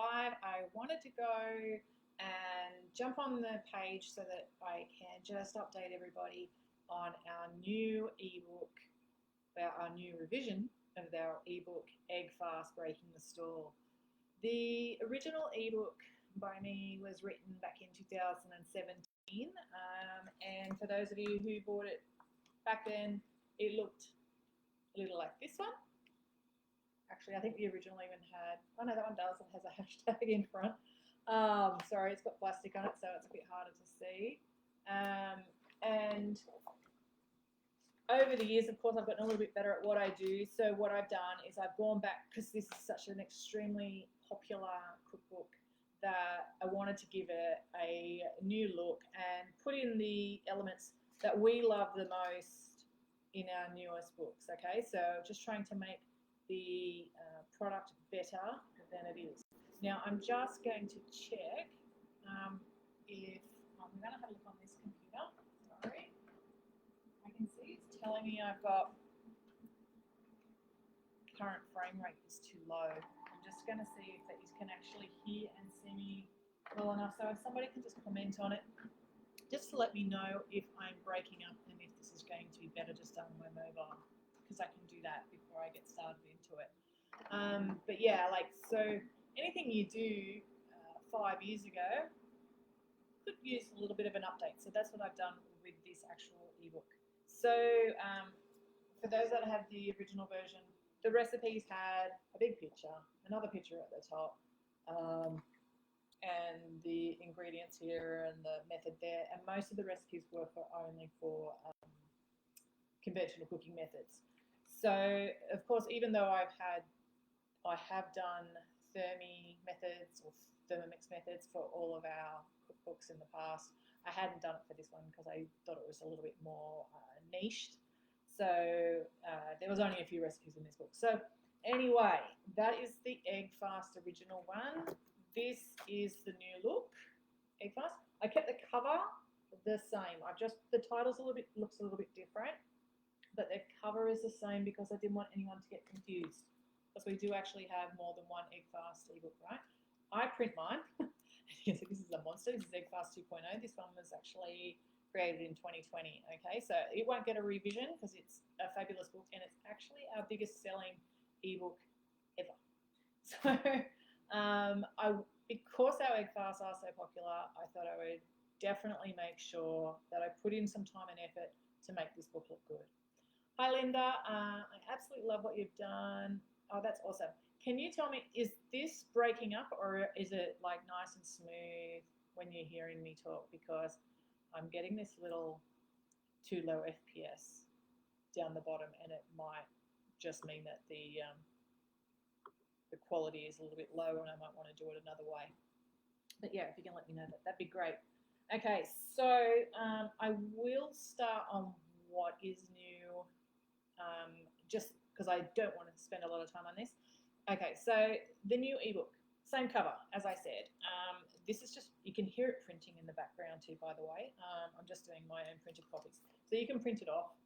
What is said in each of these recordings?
live, I wanted to go and jump on the page so that I can just update everybody on our new ebook, about our new revision of our ebook, Egg Fast Breaking the Stall. The original ebook by me was written back in 2017, and for those of you who bought it back then, it looked a little like this one. Actually, I think the original even had, oh no, that one does, it has a hashtag in front. Sorry, it's got plastic on it, so it's a bit harder to see. And over the years, of course, I've gotten a little bit better at what I do. So what I've done is I've gone back, because this is such an extremely popular cookbook, that I wanted to give it a new look and put in the elements that we love the most in our newest books. Okay, so just trying to make the product better than it is. Now I'm just going to check if I'm going to have a look on this computer. Sorry, I can see it's telling me I've got current frame rate is too low. I'm just going to see if that you can actually hear and see me well enough. So if somebody can just comment on it, just to let me know if I'm breaking up and if this is going to be better just done on my mobile, because I can do that before I get started into it. But yeah, like, so anything you do 5 years ago could use a little bit of an update. So that's what I've done with this actual ebook. So for those that have the original version, the recipes had a big picture, another picture at the top, and the ingredients here and the method there. And most of the recipes were only for conventional cooking methods. So of course, even though I have done Thermi methods or Thermomix methods for all of our cookbooks in the past, I hadn't done it for this one because I thought it was a little bit more niched. So there was only a few recipes in this book. So anyway, that is the Egg Fast original one. This is the new look, Egg Fast. I kept the cover the same. The title's looks a little bit different, but the cover is the same because I didn't want anyone to get confused. Because we do actually have more than one Egg Fast ebook, right? I print mine. This is a monster. This is Egg Fast 2.0. This one was actually created in 2020. Okay, so it won't get a revision because it's a fabulous book and it's actually our biggest selling ebook ever. So because our Egg Fasts are so popular, I thought I would definitely make sure that I put in some time and effort to make this book look good. Hi Linda, I absolutely love what you've done. Oh, that's awesome. Can you tell me, is this breaking up or is it like nice and smooth when you're hearing me talk? Because I'm getting this little too low FPS down the bottom, and it might just mean that the quality is a little bit low and I might want to do it another way. But yeah, if you can let me know that, that'd be great. Okay, so I will start on what is new, just because I don't want to spend a lot of time on this. Okay, so the new ebook, same cover, as I said. This is just, you can hear it printing in the background too, by the way. I'm just doing my own printed copies. So you can print it off,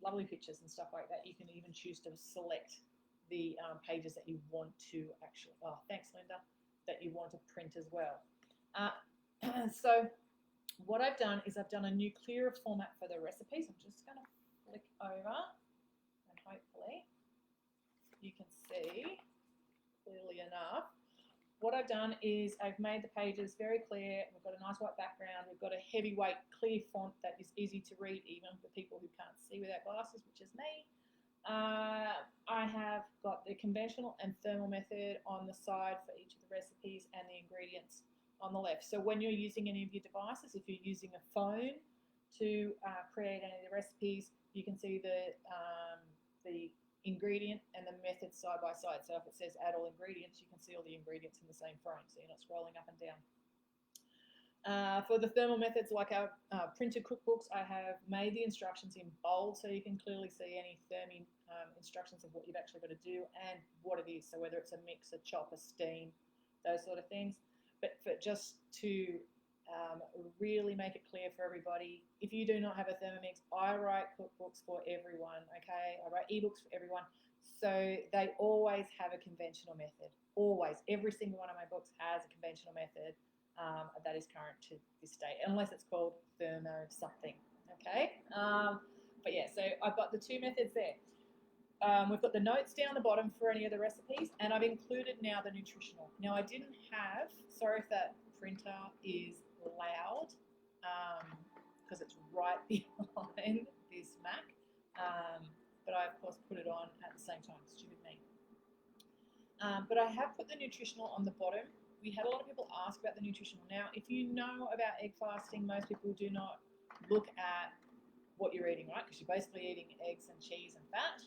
lovely pictures and stuff like that. You can even choose to select the pages that you want to actually, oh, thanks Linda, that you want to print as well. So what I've done is I've done a new clearer format for the recipes. I'm just going to flick over and hopefully you can see clearly enough. What I've done is I've made the pages very clear. We've got a nice white background. We've got a heavyweight clear font that is easy to read even for people who can't see without glasses, which is me. I have got the conventional and thermal method on the side for each of the recipes and the ingredients on the left. So when you're using any of your devices, if you're using a phone to create any of the recipes, you can see the ingredient and the method side by side. So if it says add all ingredients, you can see all the ingredients in the same frame, so you're not scrolling up and down. For the thermal methods, like our printed cookbooks, I have made the instructions in bold so you can clearly see any therming instructions of what you've actually got to do and what it is. So whether it's a mix, a chop, a steam, those sort of things. But just to really make it clear for everybody, if you do not have a Thermomix, I write cookbooks for everyone, okay? I write ebooks for everyone. So they always have a conventional method. Always. Every single one of my books has a conventional method that is current to this day, unless it's called thermo something. Okay. But yeah, so I've got the two methods there. We've got the notes down the bottom for any of the recipes, and I've included now the nutritional. Now I didn't have, sorry if that printer is loud, because it's right behind this Mac, but I of course put it on at the same time, stupid me. But I have put the nutritional on the bottom. We had a lot of people ask about the nutritional. Now, if you know about egg fasting, most people do not look at what you're eating, right? Because you're basically eating eggs and cheese and fat.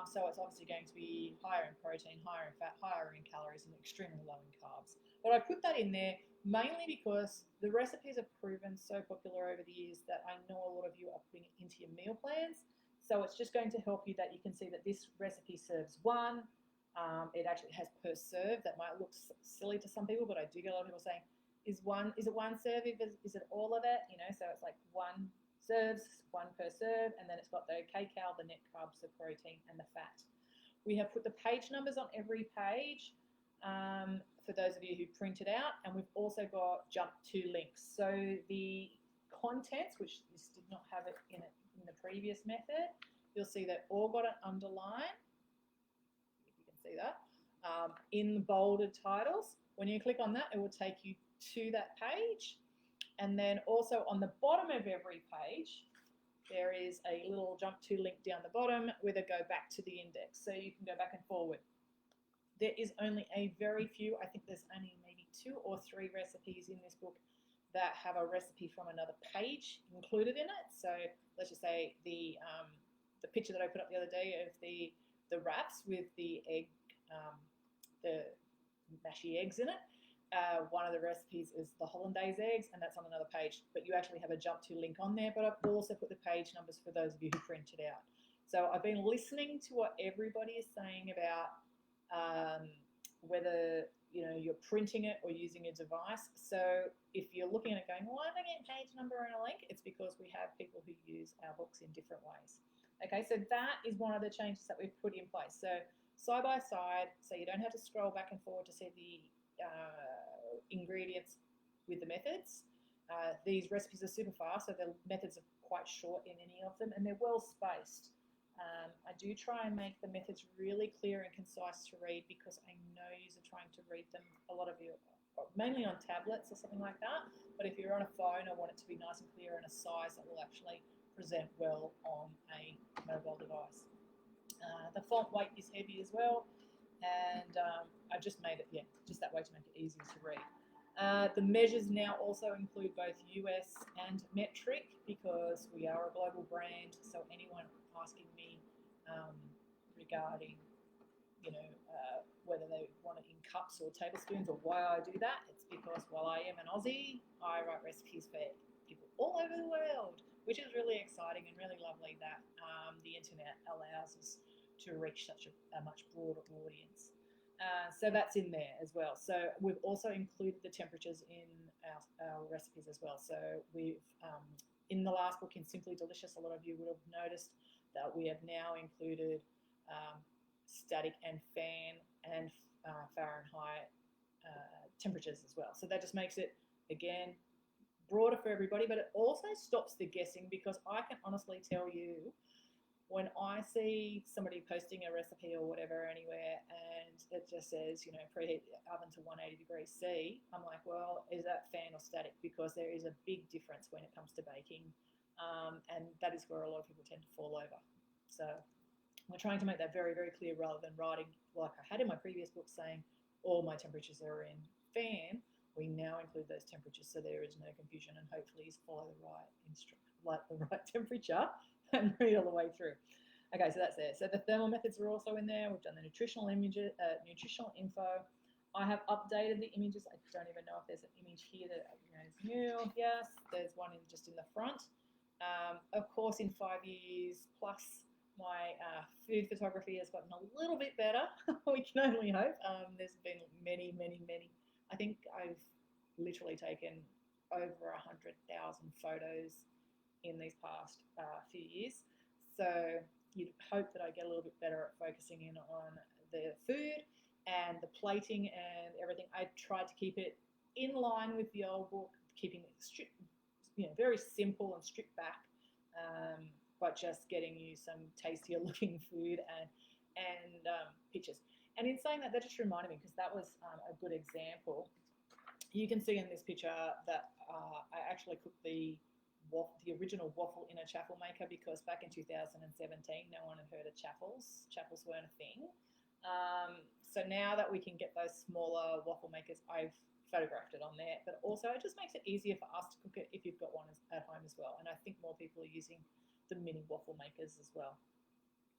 So it's obviously going to be higher in protein, higher in fat, higher in calories, and extremely low in carbs. But I put that in there mainly because the recipes have proven so popular over the years that I know a lot of you are putting it into your meal plans. So it's just going to help you that you can see that this recipe serves one. It actually has per serve. That might look silly to some people, but I do get a lot of people saying, is it one serve? Is it all of it? You know, so it's like one serves, one per serve, and then it's got the kcal, the net carbs, the protein, and the fat. We have put the page numbers on every page for those of you who print it out, and we've also got jump to links. So the contents, which this did not have it in the previous method, you'll see that all got an underline. See that in the bolded titles. When you click on that, it will take you to that page, and then also on the bottom of every page there is a little jump to link down the bottom with a go back to the index, so you can go back and forward. There is only a very few, I think there's only maybe 2 or 3 recipes in this book that have a recipe from another page included in it. So let's just say the picture that I put up the other day of the wraps with the egg, the mashy eggs in it. One of the recipes is the hollandaise eggs, and that's on another page, but you actually have a jump to link on there. But I've also put the page numbers for those of you who print it out. So I've been listening to what everybody is saying about whether you're printing it or using a device. So if you're looking at it going, why am I getting page number and a link? It's because we have people who use our books in different ways. Okay, so that is one of the changes that we've put in place. So side by side, so you don't have to scroll back and forward to see the ingredients with the methods. These recipes are super fast, so the methods are quite short in any of them, and they're well spaced. I do try and make the methods really clear and concise to read, because I know you're trying to read them, a lot of you, mainly on tablets or something like that. But if you're on a phone, I want it to be nice and clear and a size that will actually present well on a mobile device. The font weight is heavy as well, and I just made it, just that way to make it easier to read. The measures now also include both US and metric, because we are a global brand. So anyone asking me regarding whether they want it in cups or tablespoons or why I do that, it's because while I am an Aussie, I write recipes for people all over the world, which is really exciting and really lovely that the internet allows us to reach such a much broader audience. So that's in there as well. So we've also included the temperatures in our recipes as well. So we've, in the last book, in Simply Delicious, a lot of you would have noticed that we have now included static and fan and Fahrenheit temperatures as well. So that just makes it, again, broader for everybody, but it also stops the guessing, because I can honestly tell you, when I see somebody posting a recipe or whatever anywhere and it just says, preheat the oven to 180 degrees C, I'm like, well, is that fan or static? Because there is a big difference when it comes to baking, and that is where a lot of people tend to fall over. So we're trying to make that very, very clear, rather than writing like I had in my previous book saying all my temperatures are in fan. We now include those temperatures, so there is no confusion, and hopefully you follow the right temperature and read all the way through. Okay, so that's there. So the thermal methods are also in there. We've done the nutritional images, nutritional info. I have updated the images. I don't even know if there's an image here that is new. Yes, there's one just in the front. Of course, in 5 years plus, my food photography has gotten a little bit better. We can only hope. There's been many. I think I've literally taken over 100,000 photos in these past few years. So you'd hope that I get a little bit better at focusing in on the food and the plating and everything. I tried to keep it in line with the old book, keeping it strict, very simple and stripped back, but just getting you some tastier looking food and pictures. And in saying that, that just reminded me, because that was a good example. You can see in this picture that I actually cooked the original waffle in a chaffle maker, because back in 2017 no one had heard of chaffles. Chaffles weren't a thing. So now that we can get those smaller waffle makers, I've photographed it on there, but also it just makes it easier for us to cook it if you've got one at home as well. And I think more people are using the mini waffle makers as well.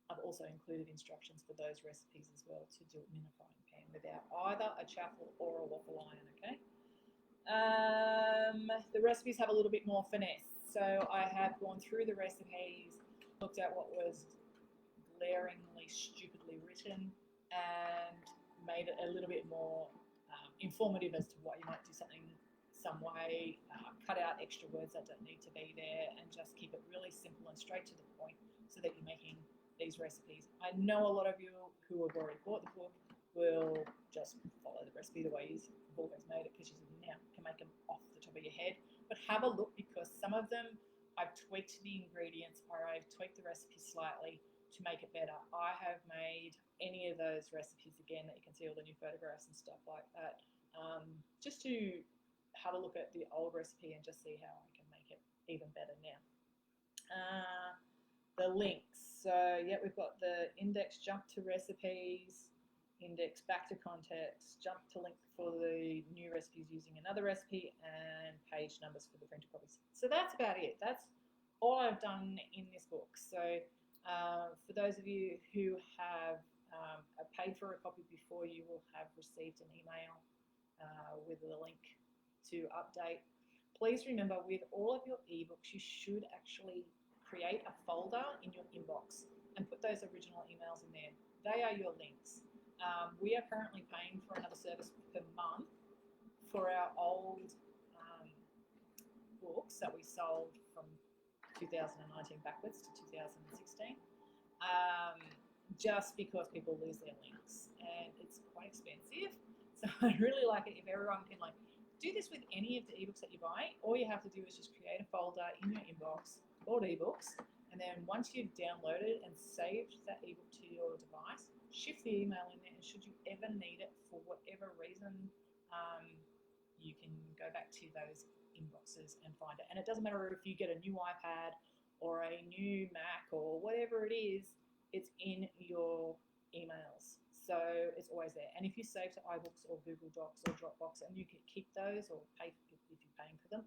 I've also included instructions for those recipes as well to do it in a frying pan without either a chaffle or a waffle iron, okay? The recipes have a little bit more finesse. So I have gone through the recipes, looked at what was glaringly, stupidly written, and made it a little bit more informative as to why you might do something some way, cut out extra words that don't need to be there, and just keep it really simple and straight to the point so that you're making these recipes. I know a lot of you who have already bought the book will just follow the recipe the way you've always made it, because you now can make them off the top of your head. But have a look, because some of them I've tweaked the ingredients or I've tweaked the recipe slightly to make it better. I have made any of those recipes again that you can see all the new photographs and stuff like that, just to have a look at the old recipe and just see how I can make it even better now. The links. So yeah, we've got the index jump to recipes, index back to context, jump to link for the new recipes using another recipe, and page numbers for the printed copies. So that's about it. That's all I've done in this book. So for those of you who have paid for a copy before, you will have received an email with a link to update. Please remember, with all of your ebooks, you should actually create a folder in your inbox and put those original emails in there. They are your links. We are currently paying for another service per month for our old books that we sold from 2019 backwards to 2016, just because people lose their links and it's quite expensive. So I'd really like it if everyone can do this with any of the ebooks that you buy. All you have to do is just create a folder in your inbox called ebooks, and then once you've downloaded and saved that ebook to your device, shift the email in there, and should you ever need it for whatever reason, you can go back to those inboxes and find it. And it doesn't matter if you get a new iPad or a new Mac or whatever it is, it's in your emails. So it's always there. And if you save to iBooks or Google Docs or Dropbox, and you can keep those or pay if you're paying for them,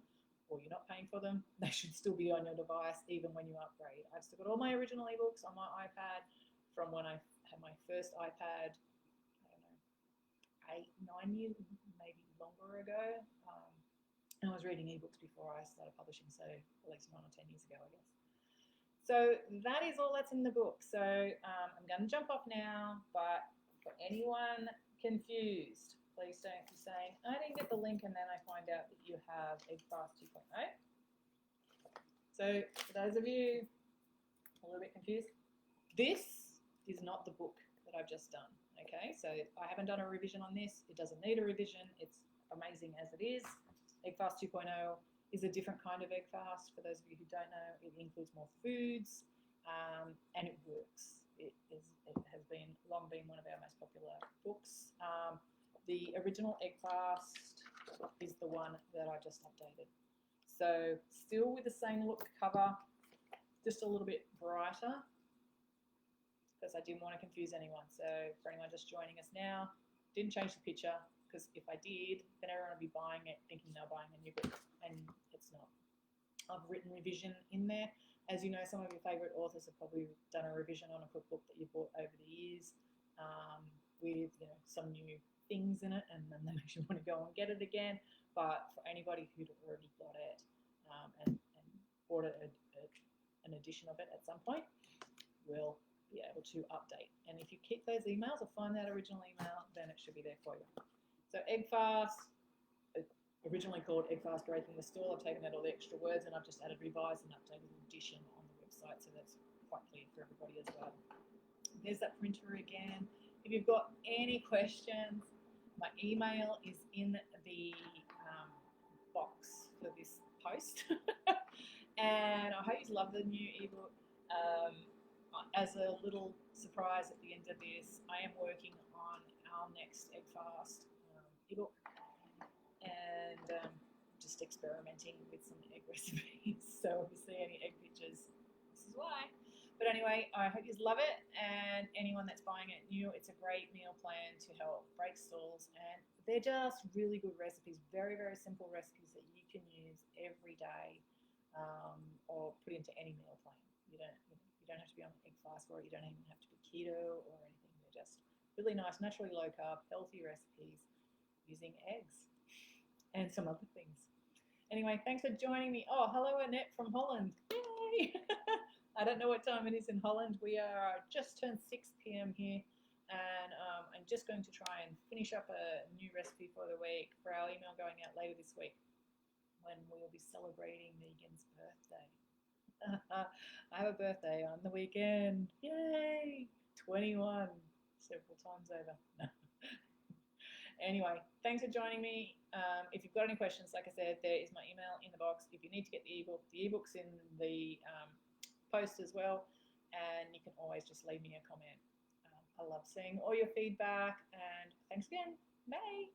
or you're not paying for them, they should still be on your device even when you upgrade. I've still got all my original ebooks on my iPad from when I had my first iPad, I don't know, 8, 9 years, maybe longer ago. And I was reading ebooks before I started publishing, so at least 9 or 10 years ago, I guess. So that is all that's in the book. So I'm going to jump off now, but for anyone confused, please don't be saying, I didn't get the link, and then I find out that you have EggFast 2.0. So for those of you a little bit confused, this is not the book that I've just done, okay? So I haven't done a revision on this. It doesn't need a revision. It's amazing as it is. EggFast 2.0 is a different kind of EggFast. For those of you who don't know, it includes more foods, and it works. It has long been one of our most popular books. The original EggFast is the one that I just updated. So still with the same look cover, just a little bit brighter, because I didn't want to confuse anyone. So for anyone just joining us now, didn't change the picture, because if I did, then everyone would be buying it thinking they're buying a new book, and it's not. I've written revision in there. As you know, some of your favourite authors have probably done a revision on a cookbook that you bought over the years, with some new things in it, and then that makes you want to go and get it again. But for anybody who'd already got it and bought an edition of it at some point, will be able to update. And if you keep those emails or find that original email, then it should be there for you. So EggFast, originally called EggFast Breaking the Stall. I've taken out all the extra words and I've just added revised and updated edition on the website, so that's quite clear for everybody as well. There's that printer again. If you've got any questions, my email is in the box for this post. And I hope you love the new ebook. As a little surprise at the end of this, I am working on our next egg fast ebook, and just experimenting with some egg recipes. So if you see any egg pictures, this is why. But anyway, I hope you love it, and anyone that's buying it new, it's a great meal plan to help break stalls, and they're just really good recipes, very, very simple recipes that you can use every day, or put into any meal plan. You don't have to be on an egg fast for it. You don't even have to be keto or anything. They're just really nice, naturally low carb, healthy recipes using eggs and some other things. Anyway, thanks for joining me. Oh, hello, Annette from Holland. Yay! I don't know what time it is in Holland. We are just turned 6 p.m. here, and I'm just going to try and finish up a new recipe for the week for our email going out later this week, when we will be celebrating Megan's birthday. I have a birthday on the weekend. Yay! 21, several times over. Anyway, thanks for joining me. If you've got any questions, like I said, there is my email in the box. If you need to get the ebook's in the post as well, and you can always just leave me a comment. I love seeing all your feedback, and thanks again. Bye.